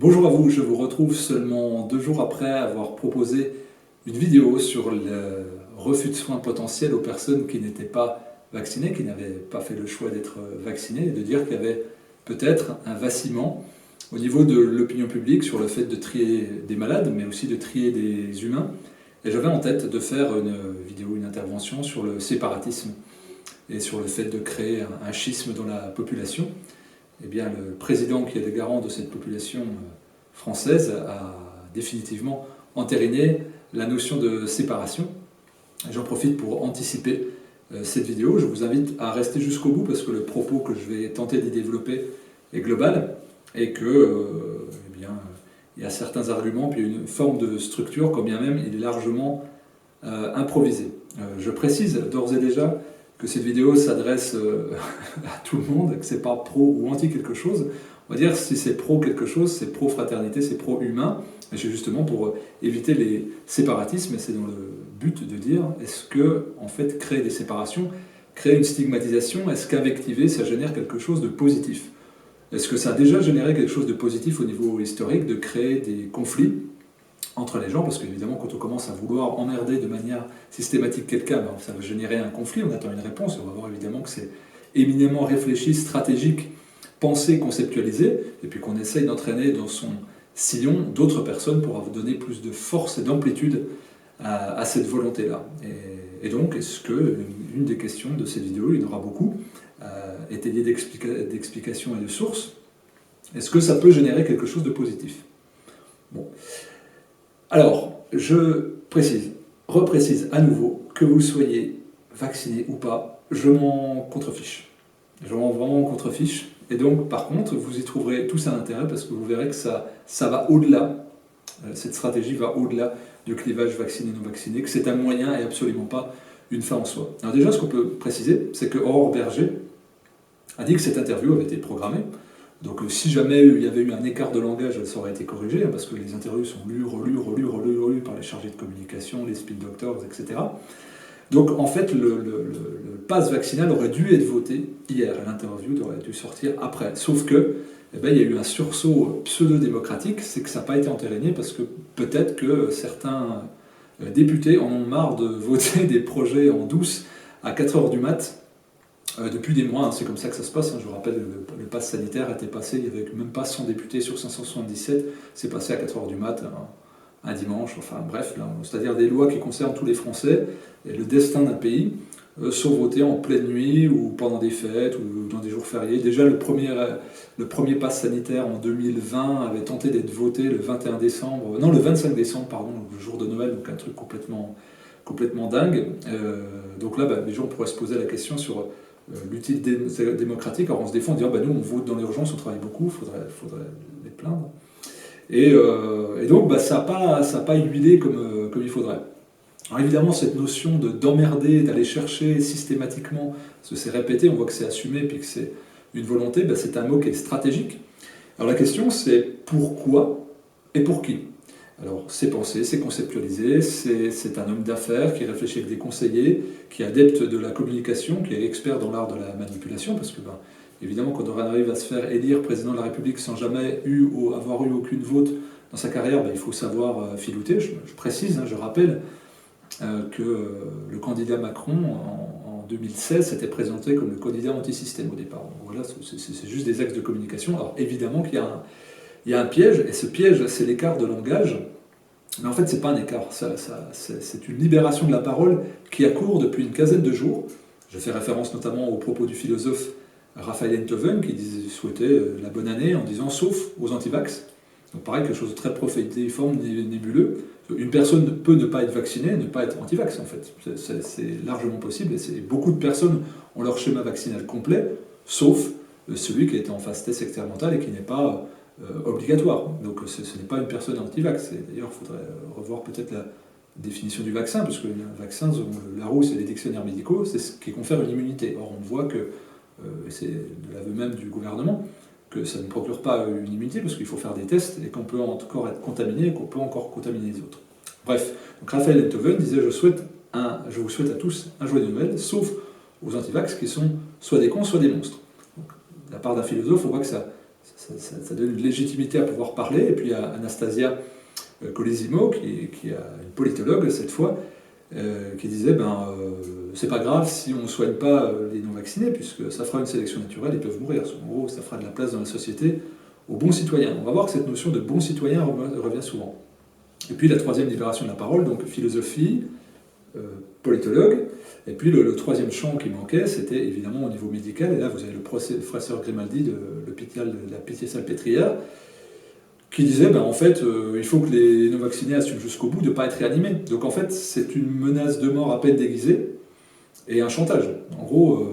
Bonjour à vous, je vous retrouve seulement 2 jours après avoir proposé une vidéo sur le refus de soins potentiels aux personnes qui n'étaient pas vaccinées, qui n'avaient pas fait le choix d'être vaccinées, et de dire qu'il y avait peut-être un vacillement au niveau de l'opinion publique sur le fait de trier des malades, mais aussi de trier des humains. Et j'avais en tête de faire une vidéo, une intervention sur le séparatisme et sur le fait de créer un schisme dans la population. Eh bien, le président qui est le garant de cette population française a définitivement entériné la notion de séparation. J'en profite pour anticiper cette vidéo. Je vous invite à rester jusqu'au bout parce que le propos que je vais tenter d'y développer est global et que, eh bien, il y a certains arguments puis une forme de structure, quand bien même il est largement improvisé. Je précise d'ores et déjà que cette vidéo s'adresse à tout le monde, que c'est pas pro ou anti quelque chose. On va dire si c'est pro quelque chose, c'est pro fraternité, c'est pro humain. Et c'est justement pour éviter les séparatismes, et c'est dans le but de dire est-ce que en fait créer des séparations, créer une stigmatisation, est-ce qu'invectiver ça génère quelque chose de positif? Est-ce que ça a déjà généré quelque chose de positif au niveau historique de créer des conflits entre les gens, parce qu'évidemment quand on commence à vouloir emmerder de manière systématique quelqu'un, ben, ça va générer un conflit, on attend une réponse, et on va voir évidemment que c'est éminemment réfléchi, stratégique, pensé, conceptualisé, et puis qu'on essaye d'entraîner dans son sillon d'autres personnes pour donner plus de force et d'amplitude à cette volonté-là. Et donc, est-ce que, une des questions de cette vidéo, il y en aura beaucoup, étayée d'explications et de sources, est-ce que ça peut générer quelque chose de positif? Bon. Alors, je précise, reprécise à nouveau, que vous soyez vacciné ou pas, je m'en contrefiche. Je m'en vraiment contrefiche. Et donc, par contre, vous y trouverez tous un intérêt parce que vous verrez que ça va au-delà, cette stratégie va au-delà du clivage vacciné-non vacciné, que c'est un moyen et absolument pas une fin en soi. Alors déjà, ce qu'on peut préciser, c'est que Aurore Berger a dit que cette interview avait été programmée. Donc si jamais il y avait eu un écart de langage, ça aurait été corrigé, parce que les interviews sont lues, relues par les chargés de communication, les speed doctors, etc. Donc en fait, le pass vaccinal aurait dû être voté hier, et l'interview aurait dû sortir après. Sauf que, eh ben, il y a eu un sursaut pseudo-démocratique, c'est que ça n'a pas été entériné, parce que peut-être que certains députés en ont marre de voter des projets en douce à 4h du mat', depuis des mois, hein, c'est comme ça que ça se passe. Hein. Je vous rappelle, le pass sanitaire était passé, il n'y avait même pas 100 députés sur 577, c'est passé à 4h du mat', un dimanche, enfin bref, c'est-à-dire des lois qui concernent tous les Français, et le destin d'un pays, sont votées en pleine nuit, ou pendant des fêtes, ou dans des jours fériés. Déjà, le premier pass sanitaire en 2020 avait tenté d'être voté le 21 décembre, non, le 25 décembre, pardon, le jour de Noël, donc un truc complètement dingue. Donc là, les gens pourraient se poser la question sur l'utilité démocratique. Alors on se défend en disant nous on vote dans l'urgence, on travaille beaucoup, faudrait les plaindre. Et donc ça n'a pas huilé comme il faudrait. Alors évidemment cette notion d'emmerder, d'aller chercher systématiquement, parce que c'est répété, on voit que c'est assumé puis que c'est une volonté, c'est un mot qui est stratégique. Alors la question c'est pourquoi et pour qui? Alors, c'est pensé, c'est conceptualisé, c'est un homme d'affaires qui réfléchit avec des conseillers, qui est adepte de la communication, qui est expert dans l'art de la manipulation, parce que, évidemment, quand on arrive à se faire élire président de la République sans jamais avoir eu aucune vote dans sa carrière, il faut savoir filouter. Je précise, je rappelle que le candidat Macron, en 2016, s'était présenté comme le candidat anti-système au départ. Donc voilà, c'est juste des axes de communication. Alors, évidemment qu'il y a un piège, et ce piège, c'est l'écart de langage. Mais en fait, c'est pas un écart, c'est une libération de la parole qui a cours depuis une quinzaine de jours. Je fais référence notamment aux propos du philosophe Raphaël Enthoven, qui souhaitait la bonne année en disant « sauf aux antivax ». Donc pareil, quelque chose de très prophétiforme, nébuleux. Une personne peut ne pas être vaccinée, ne pas être antivax en fait. C'est largement possible, et beaucoup de personnes ont leur schéma vaccinal complet, sauf celui qui est en phase test expérimentale et qui n'est pas obligatoire. Donc ce n'est pas une personne anti-vax. D'ailleurs, il faudrait revoir peut-être la définition du vaccin, parce que le vaccin, Larousse et les dictionnaires médicaux, c'est ce qui confère une immunité. Or, on voit que, c'est de l'aveu même du gouvernement, que ça ne procure pas une immunité, parce qu'il faut faire des tests, et qu'on peut encore être contaminé, et qu'on peut encore contaminer les autres. Bref, donc Raphaël Enthoven disait « je vous souhaite à tous un joyeux Noël, sauf aux antivax qui sont soit des cons, soit des monstres ». Donc, de la part d'un philosophe, on voit que ça Ça donne une légitimité à pouvoir parler. Et puis il y a Anastasia Colesimo, qui est une politologue cette fois, qui disait c'est pas grave si on ne soigne pas les non-vaccinés, puisque ça fera une sélection naturelle, ils peuvent mourir. En gros, ça fera de la place dans la société aux bons citoyens. On va voir que cette notion de bon citoyen revient souvent. Et puis la troisième libération de la parole, donc philosophie, politologue. Et puis le troisième champ qui manquait, c'était évidemment au niveau médical. Et là, vous avez le professeur Grimaldi de l'hôpital de la Pitié-Salpêtrière, qui disait, en fait, il faut que les non-vaccinés assument jusqu'au bout de ne pas être réanimés. Donc en fait, c'est une menace de mort à peine déguisée et un chantage. En gros,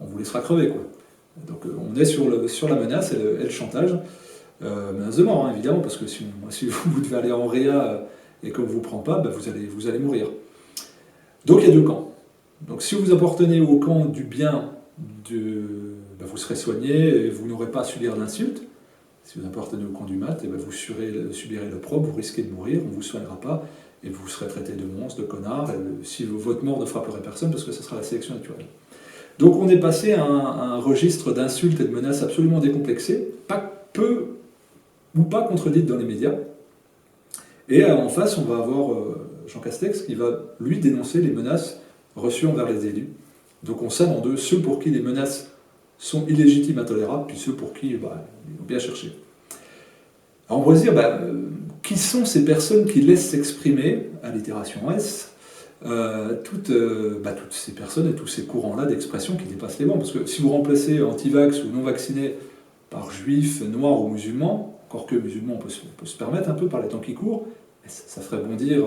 on vous laissera crever, quoi. Donc on est sur la menace et le chantage. Menace de mort, hein, évidemment, parce que si vous devez aller en réa et qu'on ne vous prend pas, vous allez mourir. Donc il y a deux camps. Donc si vous appartenez au camp du bien, vous serez soigné et vous n'aurez pas à subir l'insulte. Si vous appartenez au camp du mat, vous subirez l'opprobre, vous risquez de mourir, on ne vous soignera pas, et vous serez traité de monstre, de connard, si votre mort ne frapperait personne, parce que ce sera la sélection naturelle. Donc on est passé à un registre d'insultes et de menaces absolument décomplexées, peu ou pas contredites dans les médias. Et en face, on va avoir Jean Castex qui va, lui, dénoncer les menaces reçues envers les élus. Donc on scinde en deux ceux pour qui les menaces sont illégitimes, intolérables, puis ceux pour qui ils ont bien cherché. Alors on va se dire, qui sont ces personnes qui laissent s'exprimer, allitération S, toutes ces personnes et tous ces courants-là d'expression qui dépassent les bancs. Parce que si vous remplacez anti-vax ou non-vaccinés par juifs, noirs ou musulmans, encore que musulmans on peut se permettre un peu par les temps qui courent, ça ferait bondir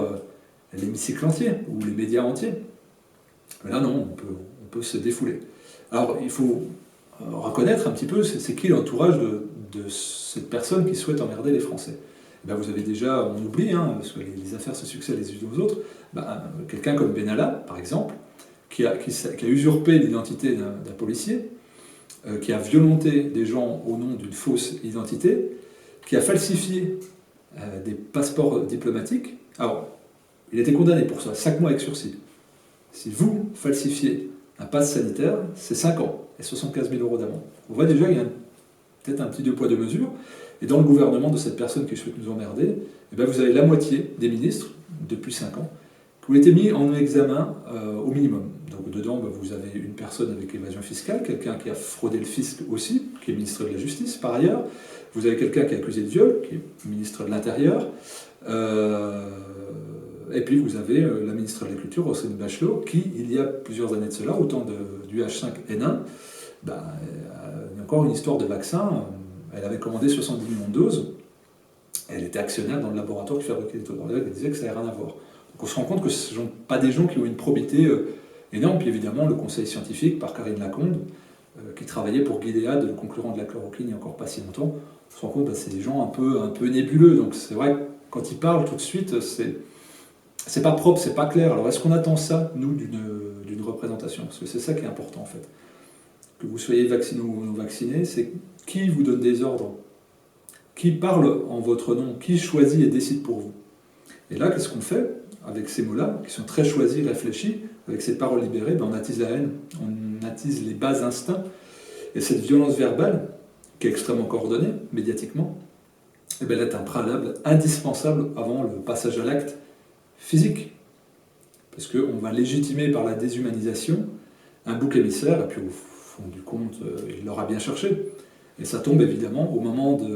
l'hémicycle entier ou les médias entiers. Mais là non, on peut se défouler. Alors il faut reconnaître un petit peu c'est qui l'entourage de cette personne qui souhaite emmerder les Français. Vous avez déjà, on oublie, parce que les affaires se succèdent les unes aux autres, quelqu'un comme Benalla, par exemple, qui a usurpé l'identité d'un policier, qui a violenté des gens au nom d'une fausse identité, qui a falsifié des passeports diplomatiques. Alors, il a été condamné pour ça, 5 mois avec sursis. Si vous falsifiez un passe sanitaire, c'est 5 ans et 75 000 € d'amende. On voit déjà qu'il y a peut-être un petit deux poids deux mesures. Et dans le gouvernement de cette personne qui souhaite nous emmerder, vous avez la moitié des ministres, depuis 5 ans, qui ont été mis en examen au minimum. Donc dedans, vous avez une personne avec évasion fiscale, quelqu'un qui a fraudé le fisc aussi, qui est ministre de la Justice par ailleurs. Vous avez quelqu'un qui est accusé de viol, qui est ministre de l'Intérieur. Et puis vous avez la ministre de la Culture, Roselyne Bachelot, qui, il y a plusieurs années de cela, au temps du H5N1, il y a encore une histoire de vaccin. Elle avait commandé 70 millions de doses. Elle était actionnaire dans le laboratoire qui fabriquait les taux d'orléans. Elle disait que ça n'avait rien à voir. Donc on se rend compte que ce ne sont pas des gens qui ont une probité énorme. Puis évidemment, le conseil scientifique, par Karine Lacombe, qui travaillait pour Gilead, le concurrent de la chloroquine, il n'y a encore pas si longtemps, on se rend compte que c'est des gens un peu nébuleux. Donc c'est vrai que quand ils parlent tout de suite, c'est pas propre, c'est pas clair. Alors est-ce qu'on attend ça, nous, d'une représentation? Parce que c'est ça qui est important en fait. Que vous soyez vacciné ou non vacciné, c'est qui vous donne des ordres, qui parle en votre nom, qui choisit et décide pour vous. Et là, qu'est-ce qu'on fait avec ces mots-là, qui sont très choisis, réfléchis, avec ces paroles libérées? On attise la haine, on attise les bas instincts, et cette violence verbale, qui est extrêmement coordonnée, médiatiquement, elle est un préalable indispensable avant le passage à l'acte physique. Parce qu'on va légitimer par la déshumanisation un bouc émissaire, et puis au fond du compte, il l'aura bien cherché. Et ça tombe évidemment au moment où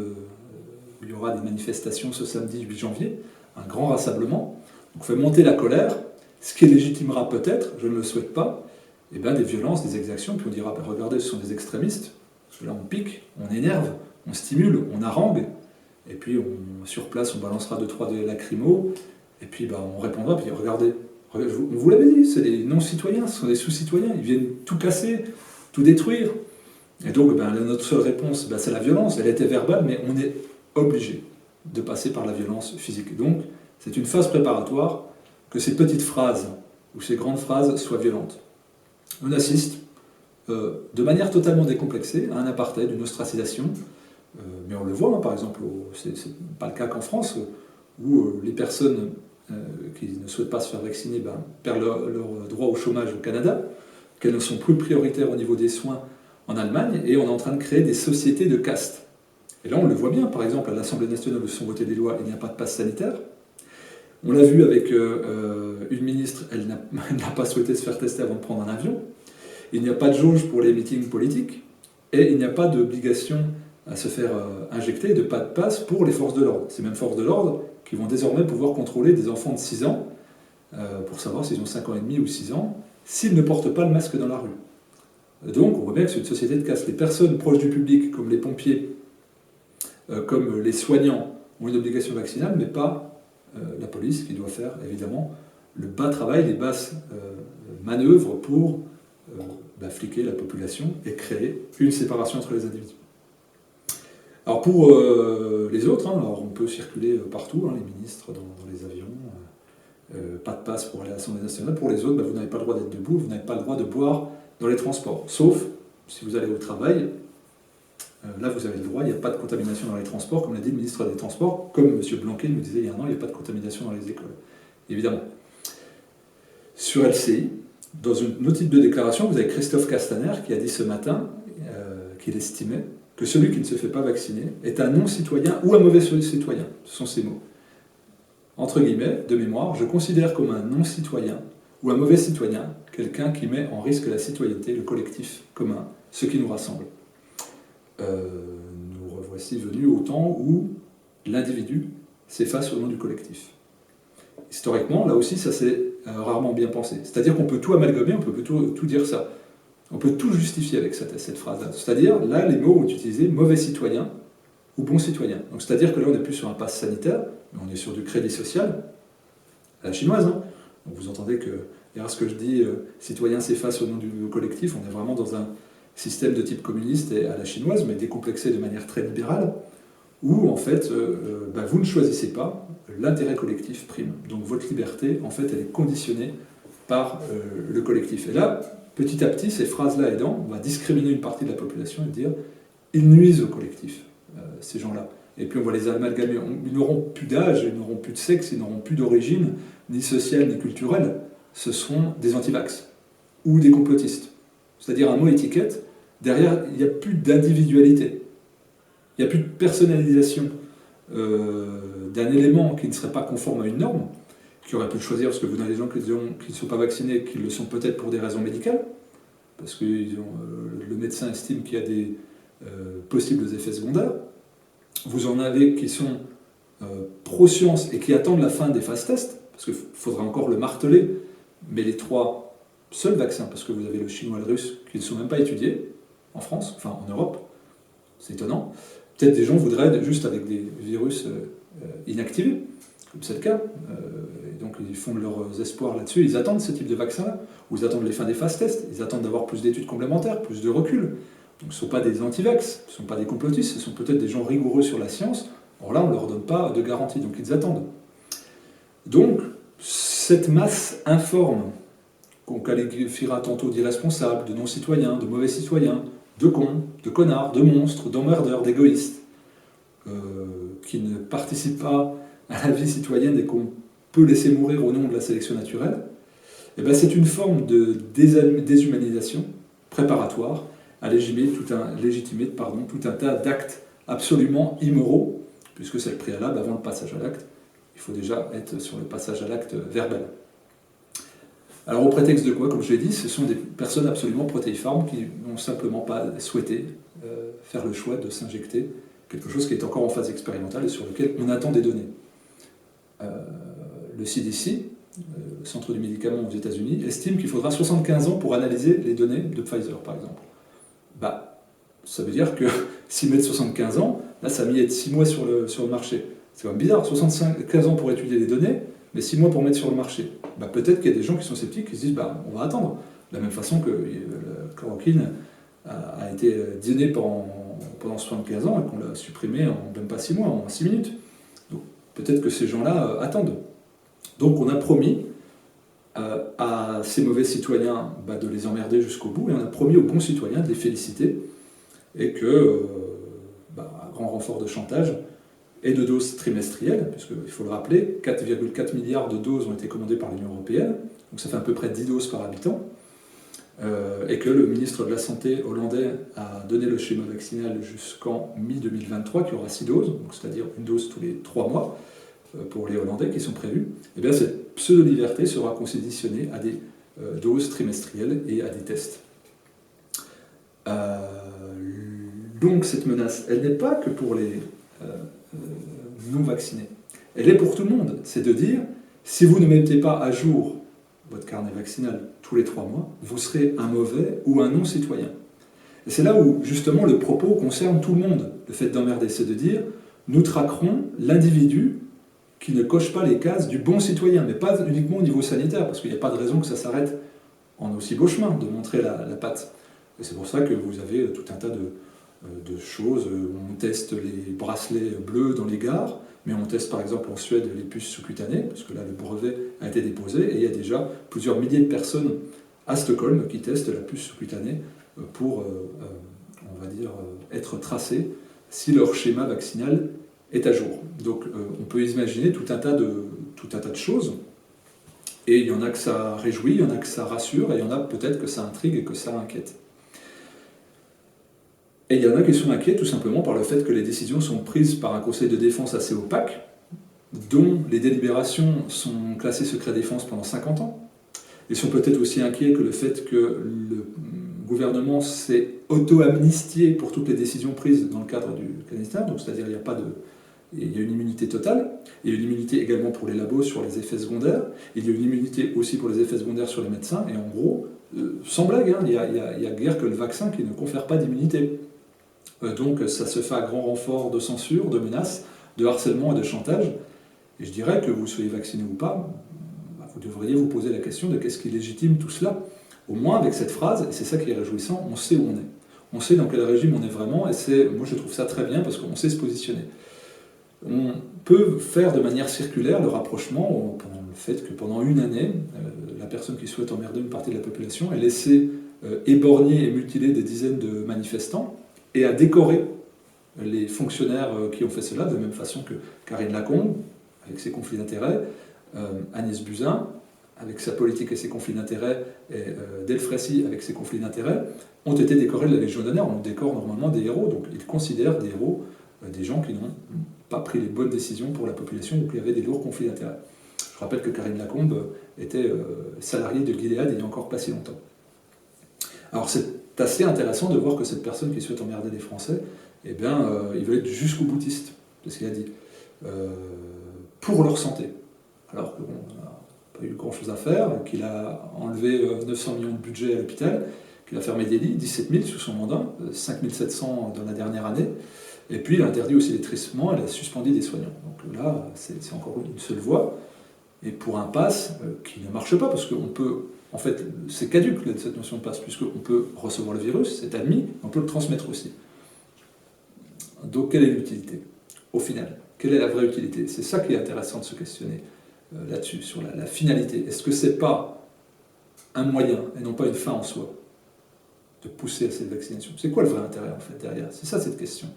il y aura des manifestations ce samedi 8 janvier, un grand rassemblement. Donc on fait monter la colère, ce qui légitimera peut-être, je ne le souhaite pas, des violences, des exactions, puis on dira, regardez, ce sont des extrémistes, parce que là on pique, on énerve, on stimule, on harangue, et puis sur place on balancera 2-3 des lacrymos, et puis on répondra, puis regardez, on vous l'avait dit, c'est des non-citoyens, ce sont des sous-citoyens, ils viennent tout casser, tout détruire. Et donc notre seule réponse, c'est la violence, elle était verbale, mais on est obligé de passer par la violence physique. Donc c'est une phase préparatoire que ces petites phrases, ou ces grandes phrases, soient violentes. On assiste, de manière totalement décomplexée, à un apartheid, une ostracisation, mais on le voit, par exemple, c'est pas le cas qu'en France, où les personnes qui ne souhaitent pas se faire vacciner perdent leur droit au chômage au Canada, qu'elles ne sont plus prioritaires au niveau des soins en Allemagne, et on est en train de créer des sociétés de caste. Et là, on le voit bien, par exemple, à l'Assemblée nationale où sont votées des lois, il n'y a pas de passe sanitaire. On l'a vu avec une ministre, elle n'a pas souhaité se faire tester avant de prendre un avion. Il n'y a pas de jauge pour les meetings politiques, et il n'y a pas d'obligation à se faire injecter, de pas de passe pour les forces de l'ordre. Ces mêmes forces de l'ordre qui vont désormais pouvoir contrôler des enfants de 6 ans, pour savoir s'ils ont 5 ans et demi ou 6 ans, s'ils ne portent pas le masque dans la rue. Donc on voit bien que c'est une société de caste. Les personnes proches du public, comme les pompiers, comme les soignants, ont une obligation vaccinale, mais pas la police, qui doit faire évidemment le bas travail, les basses manœuvres pour fliquer la population et créer une séparation entre les individus. Alors pour les autres, alors on peut circuler partout, les ministres dans les avions, pas de passe pour aller à l'Assemblée nationale. Pour les autres, vous n'avez pas le droit d'être debout, vous n'avez pas le droit de boire dans les transports. Sauf si vous allez au travail, là vous avez le droit, il n'y a pas de contamination dans les transports, comme l'a dit le ministre des Transports, comme M. Blanquet nous disait il y a un an, il n'y a pas de contamination dans les écoles. Évidemment. Sur LCI, dans une autre type de déclaration, vous avez Christophe Castaner qui a dit ce matin qu'il estimait que celui qui ne se fait pas vacciner est un non-citoyen ou un mauvais citoyen. Ce sont ces mots. Entre guillemets, de mémoire, je considère comme un non-citoyen ou un mauvais citoyen quelqu'un qui met en risque la citoyenneté, le collectif commun, ce qui nous rassemble. Nous revoici venus au temps où l'individu s'efface au nom du collectif. Historiquement, là aussi, ça s'est rarement bien pensé. C'est-à-dire qu'on peut tout amalgamer, on peut tout dire ça. On peut tout justifier avec cette phrase-là. C'est-à-dire, là, les mots ont utilisé mauvais citoyen ou bon citoyen. Donc, c'est-à-dire que là, on n'est plus sur un pass sanitaire, mais on est sur du crédit social, à la chinoise. Donc, vous entendez que, derrière ce que je dis, citoyen s'efface au nom du collectif, on est vraiment dans un système de type communiste et à la chinoise, mais décomplexé de manière très libérale, où, en fait, vous ne choisissez pas, l'intérêt collectif prime. Donc, votre liberté, en fait, elle est conditionnée par le collectif. Et là, petit à petit, ces phrases-là aidant, on va discriminer une partie de la population et dire ils nuisent au collectif, ces gens-là. Et puis on va les amalgamer. Ils n'auront plus d'âge, ils n'auront plus de sexe, ils n'auront plus d'origine, ni sociale, ni culturelle. Ce seront des antivax ou des complotistes. C'est-à-dire un mot étiquette, derrière, il n'y a plus d'individualité. Il n'y a plus de personnalisation d'un élément qui ne serait pas conforme à une norme, qui auraient pu le choisir, parce que vous avez des gens qui ne sont pas vaccinés, qui le sont peut-être pour des raisons médicales, parce que le médecin estime qu'il y a des possibles effets secondaires. Vous en avez qui sont pro-science et qui attendent la fin des phases tests, parce qu'il faudra encore le marteler, mais les 3 seuls vaccins, parce que vous avez le chinois et le russe, qui ne sont même pas étudiés en France, enfin en Europe, c'est étonnant. Peut-être des gens voudraient juste avec des virus inactivés, comme c'est le cas, et donc ils font leurs espoirs là-dessus, ils attendent ce type de vaccin-là, ou ils attendent les fins des phases tests, ils attendent d'avoir plus d'études complémentaires, plus de recul. Donc ce ne sont pas des anti-vax, ce ne sont pas des complotistes, ce sont peut-être des gens rigoureux sur la science, or là on ne leur donne pas de garantie, donc ils attendent. Donc cette masse informe, qu'on qualifiera tantôt d'irresponsable, de non-citoyens, de mauvais citoyens, de cons, de connards, de monstres, d'emmerdeurs, d'égoïstes, qui ne participent pas à la vie citoyenne et qu'on peut laisser mourir au nom de la sélection naturelle, c'est une forme de déshumanisation préparatoire à légitimer tout un tas d'actes absolument immoraux, puisque c'est le préalable avant le passage à l'acte. Il faut déjà être sur le passage à l'acte verbal. Alors au prétexte de quoi, comme je l'ai dit, ce sont des personnes absolument protéiformes qui n'ont simplement pas souhaité faire le choix de s'injecter quelque chose qui est encore en phase expérimentale et sur lequel on attend des données. Le CDC, le Centre du médicament aux États-Unis, estime qu'il faudra 75 ans pour analyser les données de Pfizer, par exemple. Ça veut dire que s'ils mettent 75 ans, là ça a mis 6 mois sur le marché. C'est quand même bizarre, 75 ans pour étudier les données, mais 6 mois pour mettre sur le marché. Peut-être qu'il y a des gens qui sont sceptiques, qui se disent on va attendre. De la même façon que la chloroquine a été donnée pendant 75 ans et qu'on l'a supprimée en même pas 6 mois, en 6 minutes. Donc peut-être que ces gens-là attendent. Donc on a promis à ces mauvais citoyens de les emmerder jusqu'au bout, et on a promis aux bons citoyens de les féliciter, et que, à grand renfort de chantage et de doses trimestrielles, puisqu'il faut le rappeler, 4,4 milliards de doses ont été commandées par l'Union européenne, donc ça fait à peu près 10 doses par habitant, et que le ministre de la Santé hollandais a donné le schéma vaccinal jusqu'en mi-2023, qui aura 6 doses, c'est-à-dire une dose tous les 3 mois pour les Hollandais qui sont prévus, et bien cette pseudo-liberté sera conditionnée à des doses trimestrielles et à des tests. Donc cette menace, elle n'est pas que pour les non-vaccinés, elle est pour tout le monde. C'est de dire, si vous ne mettez pas à jour votre carnet vaccinal tous les 3 mois, vous serez un mauvais ou un non-citoyen. Et c'est là où, justement, le propos concerne tout le monde. Le fait d'emmerder, c'est de dire, nous traquerons l'individu qui ne coche pas les cases du bon citoyen, mais pas uniquement au niveau sanitaire, parce qu'il n'y a pas de raison que ça s'arrête en aussi beau chemin, de montrer la patte. Et c'est pour ça que vous avez tout un tas de choses. On teste les bracelets bleus dans les gares, mais on teste par exemple en Suède les puces sous-cutanées, parce que là le brevet a été déposé, et il y a déjà plusieurs milliers de personnes à Stockholm qui testent la puce sous-cutanée pour, on va dire, être tracées si leur schéma vaccinal est à jour. Donc on peut imaginer tout un tas de choses, et il y en a que ça réjouit, il y en a que ça rassure, et il y en a peut-être que ça intrigue et que ça inquiète. Et il y en a qui sont inquiets tout simplement par le fait que les décisions sont prises par un conseil de défense assez opaque, dont les délibérations sont classées secret défense pendant 50 ans. Ils sont peut-être aussi inquiets que le fait que le gouvernement s'est auto-amnistié pour toutes les décisions prises dans le cadre du Afghanistan, donc c'est-à-dire il y a une immunité totale, il y a une immunité également pour les labos sur les effets secondaires, il y a une immunité aussi pour les effets secondaires sur les médecins, et en gros, sans blague, il n'y a guère que le vaccin qui ne confère pas d'immunité. Donc ça se fait à grand renfort de censure, de menaces, de harcèlement et de chantage. Et je dirais que vous soyez vacciné ou pas, vous devriez vous poser la question de qu'est-ce qui légitime tout cela. Au moins avec cette phrase, et c'est ça qui est réjouissant, on sait où on est. On sait dans quel régime on est vraiment, et moi je trouve ça très bien parce qu'on sait se positionner. On peut faire de manière circulaire le rapprochement pendant le fait que pendant une année, la personne qui souhaite emmerder une partie de la population est laissée éborgner et mutiler des dizaines de manifestants, et à décorer les fonctionnaires qui ont fait cela, de la même façon que Karine Lacombe, avec ses conflits d'intérêts, Agnès Buzyn, avec sa politique et ses conflits d'intérêts, et Delfraissy, avec ses conflits d'intérêts, ont été décorés de la Légion d'honneur. On décore normalement des héros, donc ils considèrent des héros des gens qui n'ont pas pris les bonnes décisions pour la population ou qui avaient des lourds conflits d'intérêts. Je rappelle que Karine Lacombe était salariée de Gilead il n'y a encore pas si longtemps. Alors c'est assez intéressant de voir que cette personne qui souhaite emmerder les Français, eh bien, il veut être jusqu'au boutiste, c'est ce qu'il a dit, pour leur santé. Alors qu'on n'a pas eu grand-chose à faire, qu'il a enlevé 900 millions de budget à l'hôpital, qu'il a fermé des lits, 17 000 sous son mandat, 5 700 dans la dernière année, et puis il a interdit aussi les tristements, il a suspendu des soignants. Donc là, c'est encore une seule voie, et pour un pass qui ne marche pas, parce qu'on peut... En fait, c'est caduque cette notion de passe, puisqu'on peut recevoir le virus, c'est admis, on peut le transmettre aussi. Donc, quelle est l'utilité, au final? Quelle est la vraie utilité? C'est ça qui est intéressant de se questionner là-dessus, sur la finalité. Est-ce que c'est pas un moyen, et non pas une fin en soi, de pousser à cette vaccination? C'est quoi le vrai intérêt, en fait, derrière? C'est ça, cette question.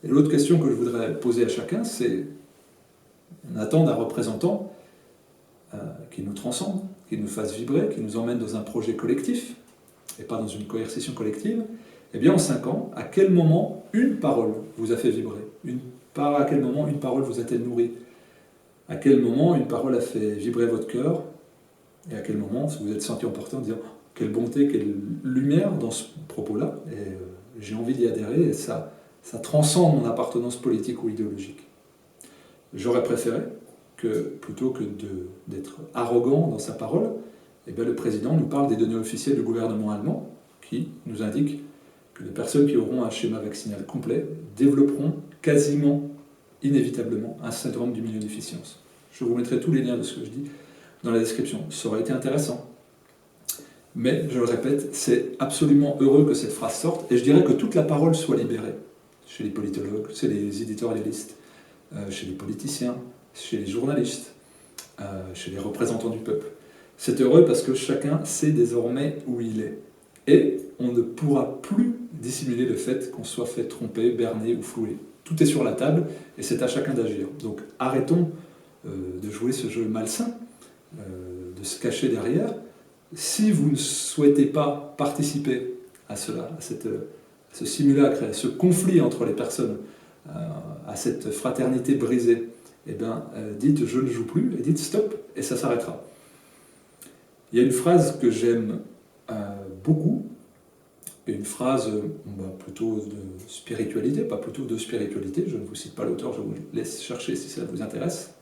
Et l'autre question que je voudrais poser à chacun, c'est, on attend d'un représentant qui nous transcende, qui nous fasse vibrer, qui nous emmène dans un projet collectif, et pas dans une coercition collective. Eh bien, en 5 ans, à quel moment une parole vous a fait vibrer? À quel moment une parole vous a-t-elle nourri? À quel moment une parole a fait vibrer votre cœur? Et à quel moment vous vous êtes senti emporté en disant « Quelle bonté, quelle lumière dans ce propos-là » Et j'ai envie d'y adhérer, et ça transcende mon appartenance politique ou idéologique. J'aurais préféré que, plutôt que d'être arrogant dans sa parole, eh bien, le président nous parle des données officielles du gouvernement allemand, qui nous indiquent que les personnes qui auront un schéma vaccinal complet développeront quasiment, inévitablement, un syndrome d'immunodéficience. Je vous mettrai tous les liens de ce que je dis dans la description. Ça aurait été intéressant. Mais, je le répète, c'est absolument heureux que cette phrase sorte, et je dirais que toute la parole soit libérée, chez les politologues, chez les éditorialistes, chez les politiciens, chez les journalistes, chez les représentants du peuple. C'est heureux parce que chacun sait désormais où il est. Et on ne pourra plus dissimuler le fait qu'on soit fait tromper, berner ou flouer. Tout est sur la table et c'est à chacun d'agir. Donc arrêtons de jouer ce jeu malsain, de se cacher derrière. Si vous ne souhaitez pas participer à cela, à ce simulacre, à ce conflit entre les personnes, à cette fraternité brisée, eh bien, dites « je ne joue plus » et dites « stop » et ça s'arrêtera. Il y a une phrase que j'aime beaucoup, une phrase plutôt de spiritualité, pas plutôt de spiritualité, je ne vous cite pas l'auteur, je vous laisse chercher si ça vous intéresse,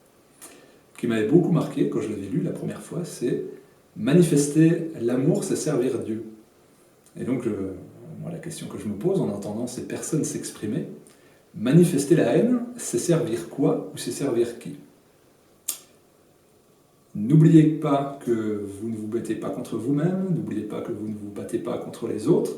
qui m'avait beaucoup marqué quand je l'avais lu la première fois, c'est « manifester l'amour, c'est servir Dieu ». Et donc, la question que je me pose en entendant ces personnes s'exprimer, manifester la haine, c'est servir quoi ou c'est servir qui? N'oubliez pas que vous ne vous battez pas contre vous-même, n'oubliez pas que vous ne vous battez pas contre les autres,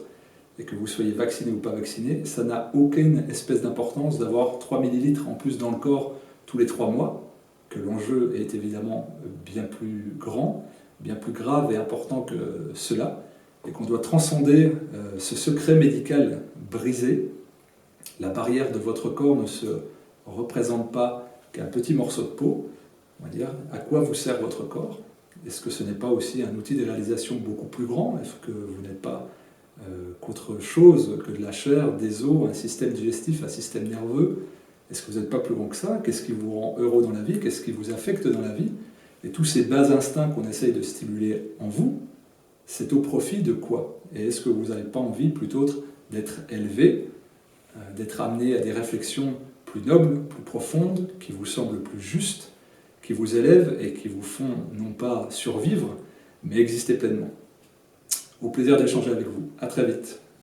et que vous soyez vacciné ou pas vacciné, ça n'a aucune espèce d'importance d'avoir 3 millilitres en plus dans le corps tous les 3 mois, que l'enjeu est évidemment bien plus grand, bien plus grave et important que cela, et qu'on doit transcender ce secret médical brisé. La barrière de votre corps ne se représente pas qu'un petit morceau de peau. On va dire, à quoi vous sert votre corps? Est-ce que ce n'est pas aussi un outil de réalisation beaucoup plus grand? Est-ce que vous n'êtes pas qu'autre chose que de la chair, des os, un système digestif, un système nerveux? Est-ce que vous n'êtes pas plus grand que ça? Qu'est-ce qui vous rend heureux dans la vie? Qu'est-ce qui vous affecte dans la vie? Et tous ces bas instincts qu'on essaye de stimuler en vous, c'est au profit de quoi? Et est-ce que vous n'avez pas envie plutôt d'être élevé, d'être amené à des réflexions plus nobles, plus profondes, qui vous semblent plus justes, qui vous élèvent et qui vous font non pas survivre, mais exister pleinement? Au plaisir d'échanger avec vous. À très vite.